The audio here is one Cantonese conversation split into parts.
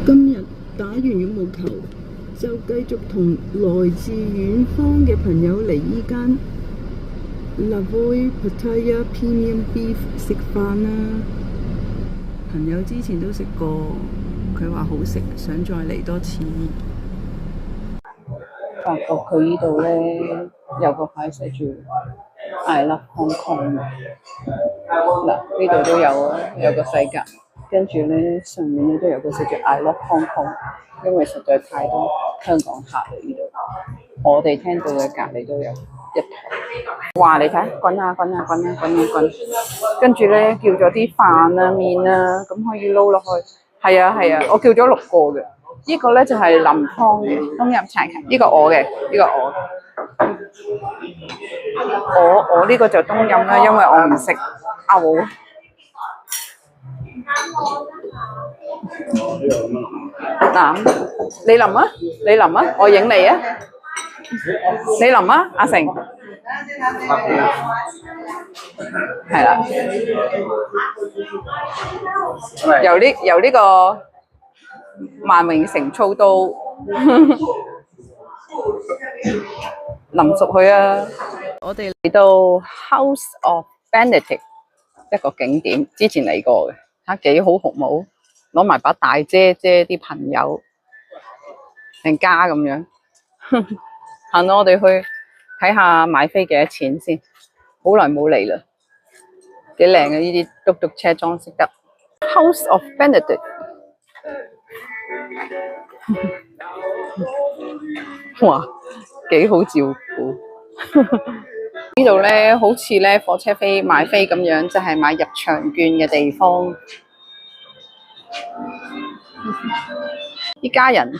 今日打完羽毛球，就繼續同來自遠方嘅朋友嚟依間 Lavoy Pattaya Premium Beef 食飯啦。朋友之前都食過，佢話好食，想再嚟多次。發覺佢呢度咧有個牌寫住 I love Hong Kong 嗱，呢度都有啊，有個細格，跟住咧上面咧都有個寫住 I love Hong Kong， 因為實在太多香港客嚟呢度，我哋聽到嘅隔離都有一台。哇！你睇滾啊滾啊滾啊滾啊滾，跟住咧叫咗啲飯啊麵啊，咁可以撈落去。係啊係啊，我叫咗6個嘅。呢個咧就係淋湯嘅冬陰茶呢個我嘅，呢個我呢個就冬陰啦，因為我唔食牛。嗱，你淋啊，你淋啊，我影你啊，你淋啊，阿成，係啦，由呢個萬榮城操刀淋熟佢啊！我哋嚟到 House of Benedict 一個景點，之前嚟過嘅，嚇幾好紅帽，攞埋把大遮遮啲朋友，成家咁樣。行啦，我哋去睇下買飛幾多錢先，好耐冇嚟啦，幾靚嘅呢啲嘟嘟車裝飾得。House of Benedict 哇，幾好照顧。呢度咧好似咧火車飛買飛咁樣，就係買入場券嘅地方。呢家人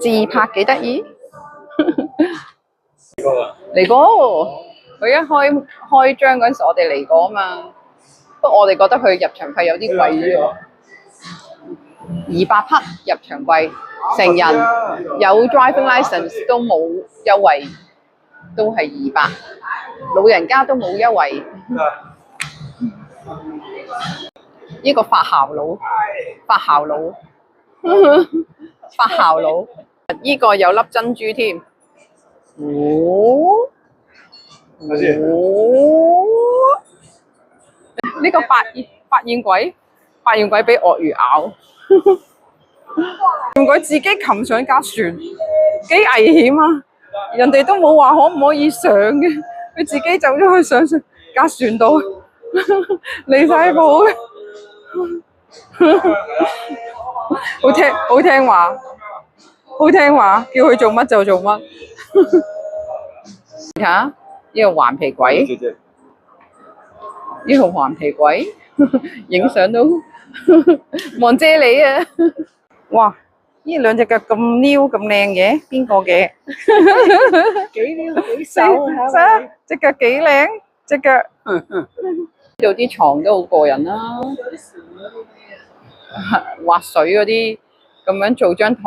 自拍幾得意。嚟過，佢一開張嗰陣時，我哋嚟過啊嘛。不過我哋覺得佢入場費有啲貴咗，200匹入場費，成人有 driving license 都冇優惠，都係200，老人家都冇優惠。呢個發姣佬，發姣佬，發姣佬，呢個有粒珍珠添。哦，呢個發現鬼俾鱷魚咬，用佢自己擒上架船，幾危險啊！人哋都冇話可唔可以上嘅，佢自己走咗去上架船度，離晒譜嘅，好聽話，叫佢做乜就做乜。睇下呢個頑皮鬼，呢個頑皮鬼影相都望啫你啊！哇！呢兩隻腳咁溜咁靚嘅，邊個嘅？幾溜幾瘦啊！隻腳幾靚，隻腳。呢度啲床都好過癮啦，滑水嗰啲咁樣做張台，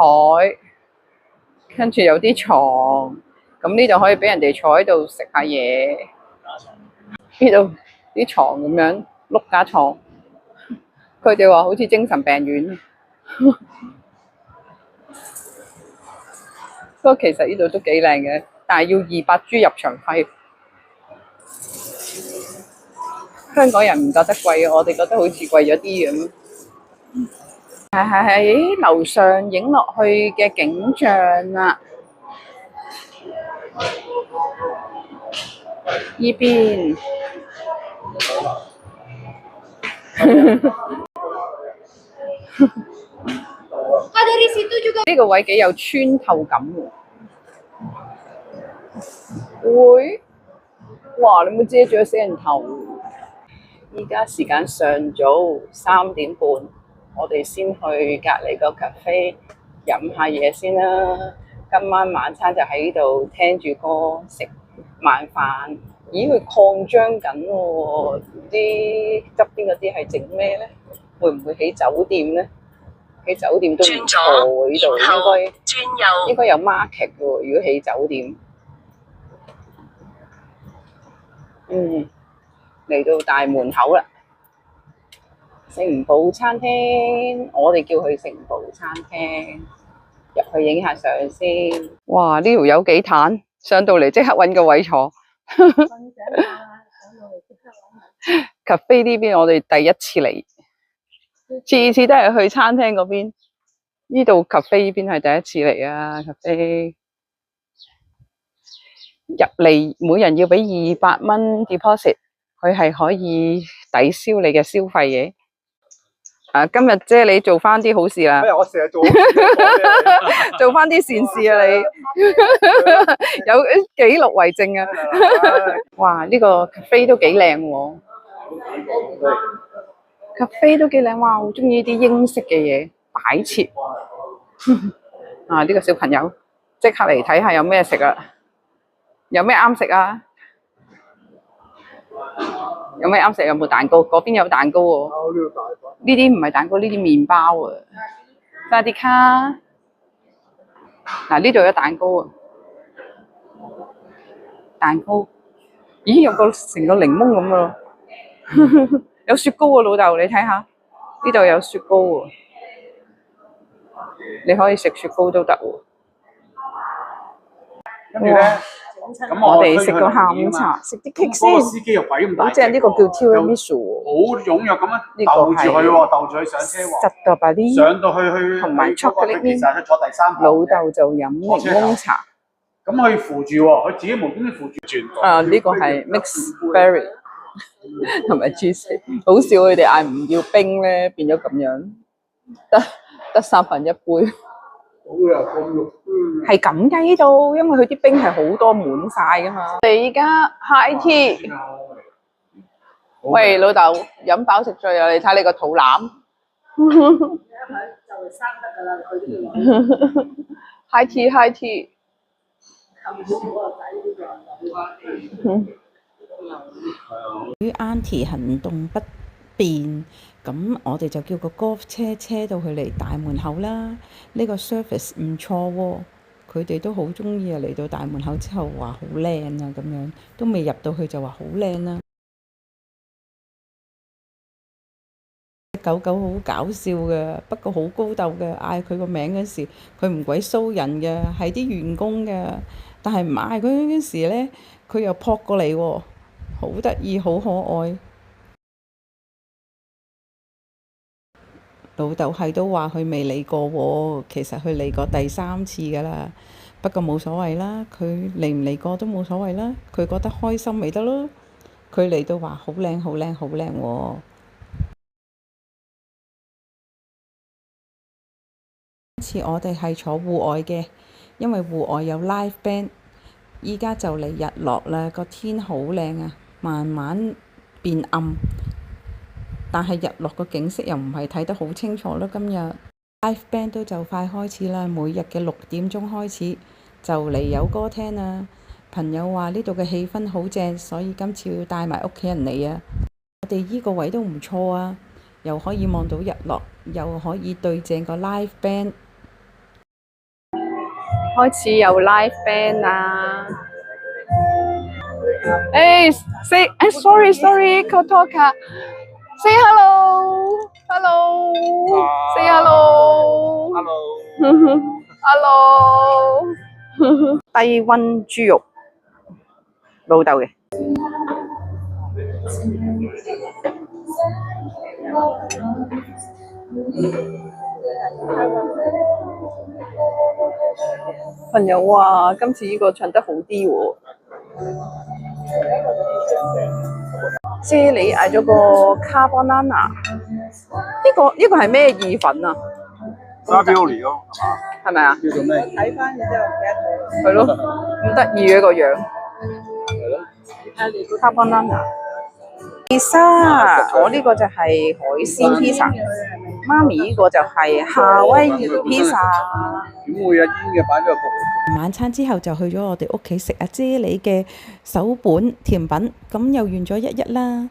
跟住有啲床。咁呢度可以俾人哋坐喺度食下嘢，呢度啲床咁樣碌架床，佢哋話好似精神病院。不過其實呢度都幾靚嘅，但係要200銖入場費。香港人唔覺得貴，我哋覺得好似貴咗啲咁。係喺樓上影落去嘅景象啦。呢邊呢個位幾有穿透感喎。會，哇！你冇遮住死人頭。依家時間上早3點半，我哋先去隔離個 cafe 飲下嘢先啦。今晚晚餐就喺度聽住歌食晚飯。咦，佢擴張緊喎，啲側邊嗰啲係整咩咧？會唔會起酒店咧？起酒店都唔錯喎，呢度應該有 market 嘅喎。如果起酒店，嚟到大門口啦，城堡餐廳，我哋叫佢城堡餐廳，入去影下相先。哇！呢條友幾坦，上到嚟即刻揾個位坐。cafe 呢邊我哋第一次嚟，次次都係去餐廳嗰邊。呢度 cafe 呢邊係第一次嚟啊 cafe。入嚟每人要俾200蚊 deposit， 佢係可以抵消你嘅消費嘅。今日姐你做翻啲好事啦！我成日做做翻啲善事啊！你有記錄為證啊！哇，呢個 cafe 都幾靚喎 ，cafe 都幾靚哇！好中意啲英式嘅嘢擺設。呢個小朋友即刻嚟睇下有咩食啊！有咩啱食啊？有咩啱食？有冇蛋糕？嗰邊有蛋糕喎。呢啲唔係蛋糕，呢啲麵包啊。沙啲卡。嗱，呢度有蛋糕啊。蛋糕。咦，有個成個檸檬咁嘅咯。有雪糕啊，老豆，你睇下。呢度有雪糕喎。你可以食雪糕都得喎。跟住咧。我哋食個下午茶，食啲 cake 先。司機又鬼咁大，好正，呢個叫 tiramisu 喎。好踴躍咁樣鬥住佢喎，鬥住佢上車喎。實到把啲上到去同埋 chocolate 其實坐第3排。老豆就飲檸檬茶。咁佢扶住喎，佢自己無端端扶住轉。呢個係 mix berry 同埋 juice， 好笑佢哋嗌唔要冰咧，變咗咁樣，得3分1杯。係咁嘅呢度，因為佢啲冰係好多滿晒噶嘛。我哋而家 high tea， 喂老豆，飲飽食醉啊！你睇你個肚腩。就生得噶啦，佢啲 high tea high tea。於 Auntie 行動不便，咁我哋就叫個 golf 車車到佢嚟大門口啦。呢個 service 唔錯喎，佢哋都好中意啊！嚟到大門口之後話好靚啊，咁樣都未入到去就話好靚啦。狗狗好搞笑嘅，不過好高竇嘅，嗌佢個名嗰時佢唔鬼騷人嘅，係啲員工嘅，但係唔嗌佢嗰時咧，佢又撲過嚟喎，好得意，好可愛。老豆係都話佢未嚟過喎，其實佢嚟過第3次㗎啦。不過冇所謂啦，佢嚟唔嚟過都冇所謂啦。佢覺得開心咪得咯。佢嚟到話好靚好靚好靚喎。今次我哋係坐戶外嘅，因為戶外有 live band。依家就嚟日落啦，個天好靚啊，慢慢變暗。但係日落個景色又唔係睇得好清楚咯。今日 live band 都就快開始啦，每日嘅6點鐘開始就嚟有歌聽啦。朋友話呢度嘅氣氛好正，所以今次要帶埋屋企人嚟啊。我哋依個位都唔錯啊，又可以望到日落，又可以對正個 live band。開始有 live band 啦。sorry Kotoka。Say hello。Say hello。Hello。低溫豬肉，老豆嘅。朋友話今次呢個唱得好啲喎。啫喱嗌咗個 carbonara， 呢個係咩意粉啊？沙比奧尼咯，係咪啊？叫做咩？睇翻然之後記係咯，咁得意嘅個樣。carbonara。披薩，我呢個就係海鮮披薩，媽咪呢個就係夏威夷披薩。點會啊？煙嘅擺咗個焗。晚餐之後就去咗我哋屋企食阿啫喱嘅手本甜品，咁又完咗一日啦。